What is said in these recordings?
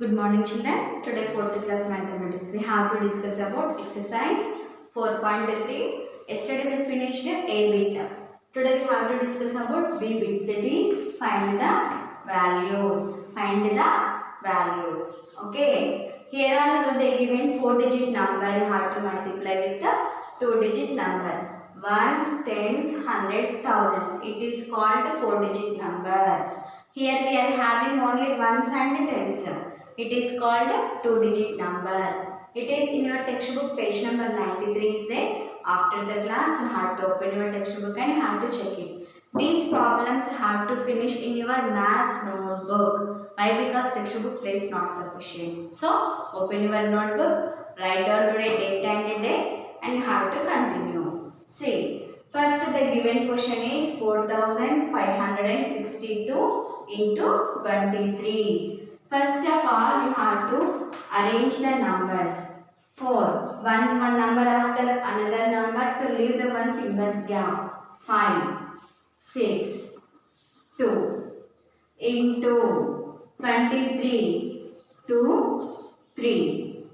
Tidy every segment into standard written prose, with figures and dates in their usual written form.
Good morning children. Today 4th class mathematics we have to discuss about exercise 4.3. Yesterday we finished A bit. Today we have to discuss about B bit, that is find the values. Find the values. Okay. Here also they given 4-digit number, you have to multiply with the 2-digit number. Ones, tens, hundreds, thousands. It is called 4-digit number. Here we are having only ones and tens. It is called 2-digit number. It is in your textbook, page number 93 is there. After the class, you have to open your textbook and have to check it. These problems have to finish in your maths notebook. Why? Because textbook place not sufficient. So, open your notebook, write down today date and day, and you have to continue. See, first the given question is 4562 into 23. First of all, you have to arrange the numbers. 4. One number after another number to leave the one fingers gap. 5, 6, 2 into 23 to 3.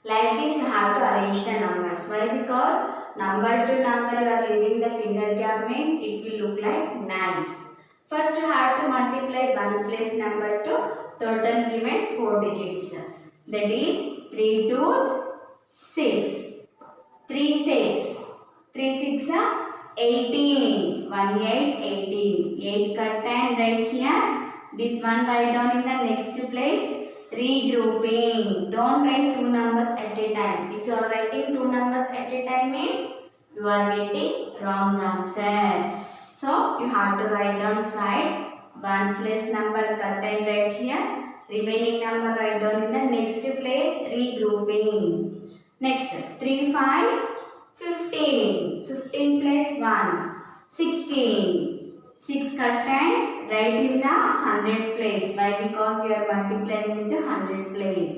Like this you have to arrange the numbers. Why? Because number to number you are leaving the finger gap means it will look like nice. First you have to multiply ones place number to total given 4 digits. That is 3 2s 6. 3 6. 3 6 18. 1 8 18. 8 cut and right here. This one write down in the next place. Regrouping. Don't write two numbers at a time. If you are writing two numbers at a time means you are getting wrong answer. So you have to write down side. Ones place number cut and right here. Remaining number write down in the next place. Regrouping. Next 3 5s 15. 15 plus 1 16. 6 cut and write in the hundreds place. Why? Because we are multiplying with the 100 place.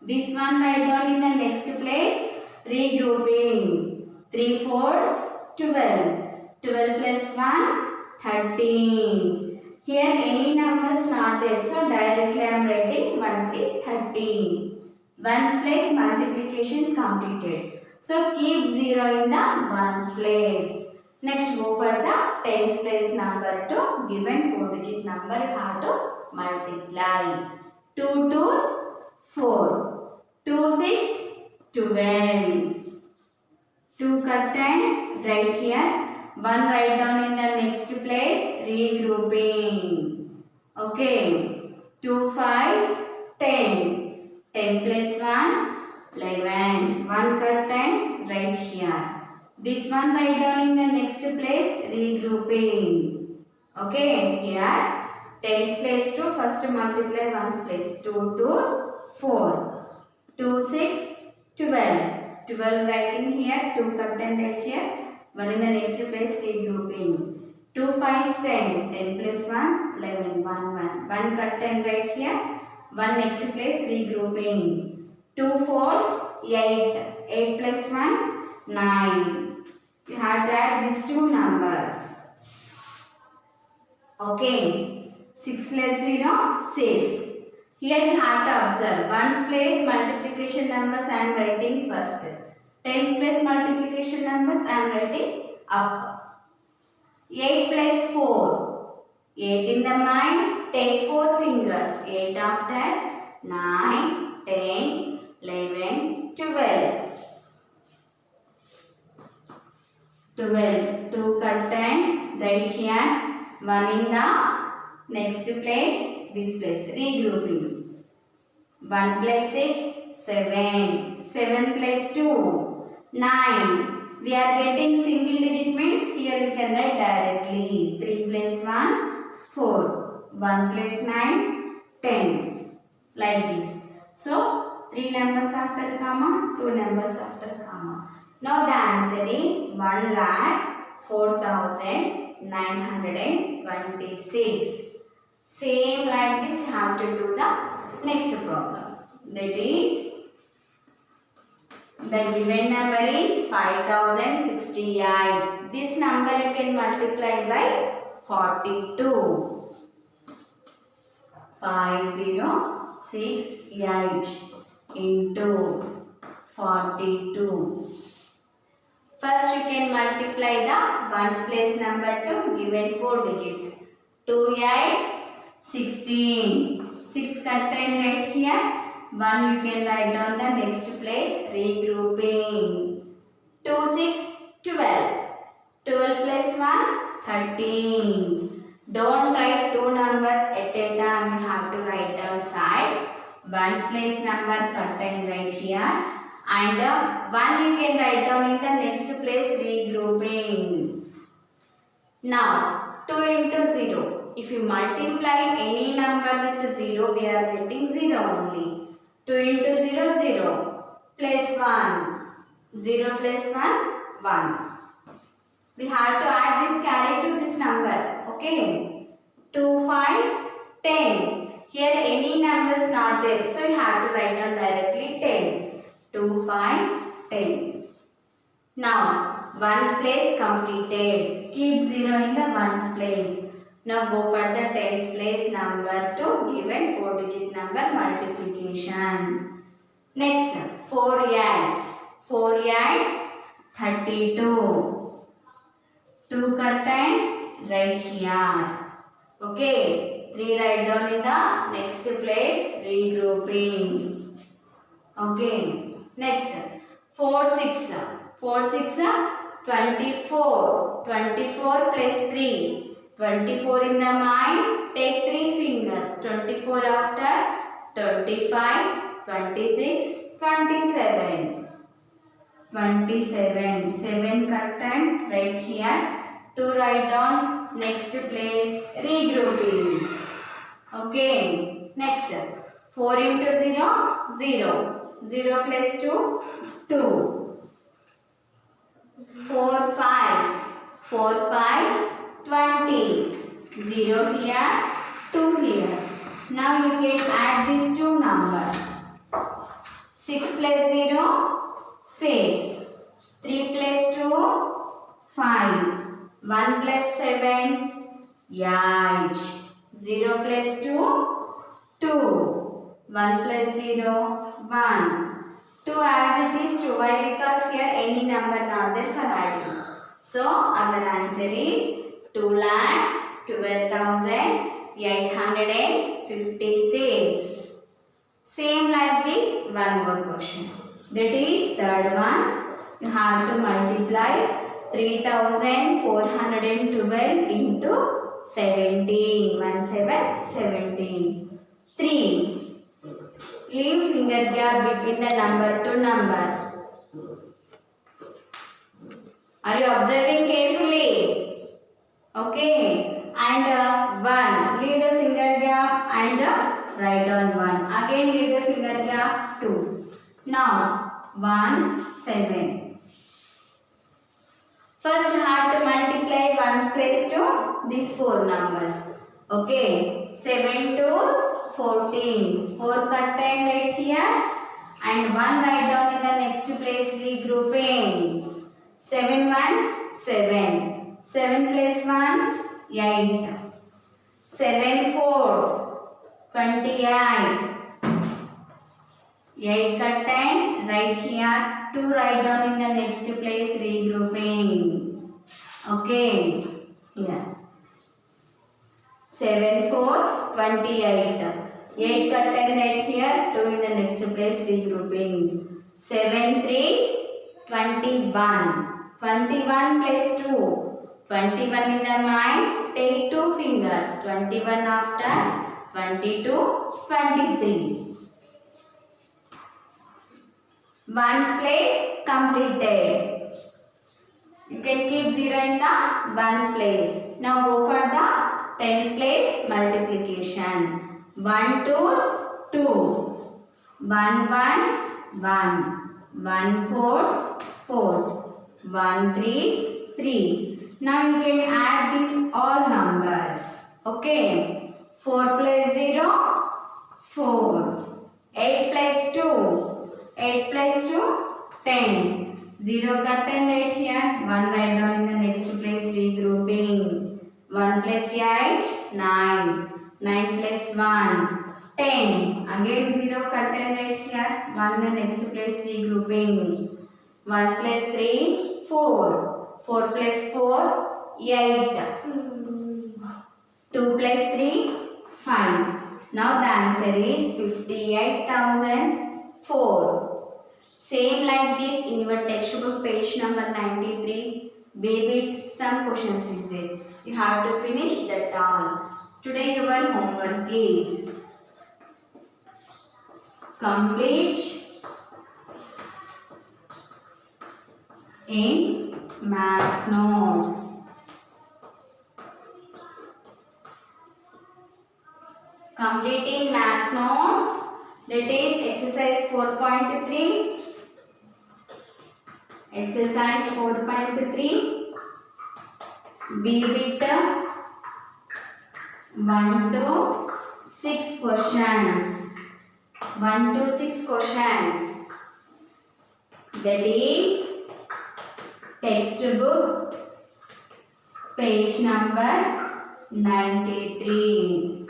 This one write down in the next place. Regrouping. 3 4s 12. 12 plus 1 13. Here any numbers not there. So directly I am writing 1 3 13. Ones place multiplication completed. So keep 0 in the ones place. Next go for the tens place number to given 4-digit number you have to multiply. 2 2s 4. 2 6 12. 2 cut and right here. 1 write down in the next place. Regrouping. Okay. 2 5s 10. 10 plus 1 11. 1 cut and right here. This one write down in the next place. Regrouping. Okay. Here. Tens place 2. First multiply ones place. 2 2s 4. 2 6 12. 12 writing here. 2 cut and right here. 1 in the next place. Regrouping. 2 5s 10. 10 plus 1 11. 1 1. 1 cut and right here. 1 next place. Regrouping. 2 4s 8. 8 plus 1 9. You have to add these two numbers. Okay. 6 plus 0 6. Here you have to observe. Ones place multiplication numbers I am writing first. Tens place multiplication numbers I am writing up. 8 plus 4. 8 in the mind. Take 4 fingers. 8 after 9, 10, 11, 12. 12. 2 cut and right here. 1 in the next place. This place. Regrouping. 1 plus 6. 7. 7 plus 2. 9. We are getting single digit means here we can write directly. 3 plus 1. 4. 1 plus 9. 10. Like this. So 3 numbers after comma. 2 numbers after comma. Now the answer is 1,04,926. Same like this you have to do the next problem. That is the given number is 5068. This number you can multiply by 42. 50 6, 8 into 42. First you can multiply the ones place number to given 4 digits. 2 8s 16. 6 contain right here. 1 you can write down the next place, regrouping. 2 6 12. 12 plus 1 13. Don't write two numbers at a time. You have to write down side. Ones place number contain right here. And 1 you can write down in the next place, regrouping. Now 2 into 0. If you multiply any number with 0, we are getting 0 only. 2 into 0, 0. Plus 1. 0 plus 1, 1. We have to add this carry to this number. Okay. 2 5s 10. Here any numbers not there. So you have to write down directly 10. 2 5s 10. Now ones place completed. Keep 0 in the ones place. Now go for the tens place number to given 4 digit number multiplication. Next 4 8s. 4 8s 32. 2 contain right here. Okay. 3 write down in the next place, regrouping. Okay. Next 4 6. 4 6 24. 24 plus 3. 24 in the mind. Take 3 fingers. 24 after 25, 26, 27. 27. 7 content right here. To write down next place, regrouping. Okay. Next 4 into 0, 0. 0 plus 2, 2. 4 5s. 4 5s 20. 0 here, 2 here. Now you can add these two numbers. 6 plus 0, 6. 3 plus 2, 5. 1 plus 7, 8. 0 plus 2, 2. 1 plus 0, 1. 2 as it is 2. Why? Because here any number not there for adding. So our answer is 2,12,856. Same like this, one more question. That is third one. You have to multiply 3,412 into 17. 1 7 17. 3. Leave finger gap between the number to number. Are you observing carefully? Okay. And 1. Leave the finger gap and write down 1. Again leave the finger gap 2. Now 1 7. First you have to multiply ones place to these 4 numbers. Okay. 7 2s 14. 4 contained right here. And 1 write down in the next place, regrouping. 7 ones 7. 7 plus 1 8. 7 4s 28. 8 contained right here. 2 write down in the next place, regrouping. Okay. Here. 7 4s 28. 8 contained right here. 2 in the next place, regrouping. 7 3s 21. 21 plus 2. 21 in the mind. Take 2 fingers. 21 after 22, 23. Ones place completed. You can keep 0 in the ones place. Now go for the tens place multiplication. 1 2s 2. 1 1s 1. 1 4s 4s. 1 3s 3. Now you can add these all numbers. Okay. 4 plus 0 4. 8 plus 2. 8 plus 2, 10. 0 contained right here. 1 write down in the next place, regrouping. 1 plus 8, 9. 9 plus 1, 10. Again 0 cut and right here. 1 and next place regrouping. 1 plus 3, 4. 4 plus 4, 8. 2 plus 3, 5. Now the answer is 58,004. Same like this in your textbook page number 93. Baby, some questions is there. You have to finish that all. Today your homework is complete in maths notes. Complete in maths notes. That is exercise 4.3. Exercise 4.3. B bit 1 to 6 questions. 1 to 6 questions. That is textbook page number 93.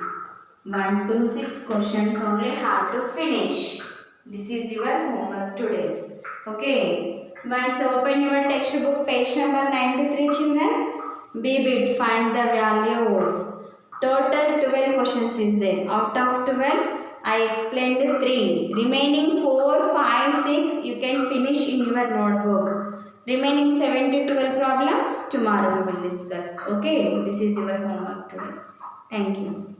1 to 6 questions only have to finish. This is your homework today. Okay. Once open your textbook page number 93 children. B bit find the values. Total 12 questions is there. Out of 12 I explained 3. Remaining 4, 5, 6 you can finish in your notebook. Remaining 7 to 12 problems tomorrow we will discuss. Okay. This is your homework today. Thank you.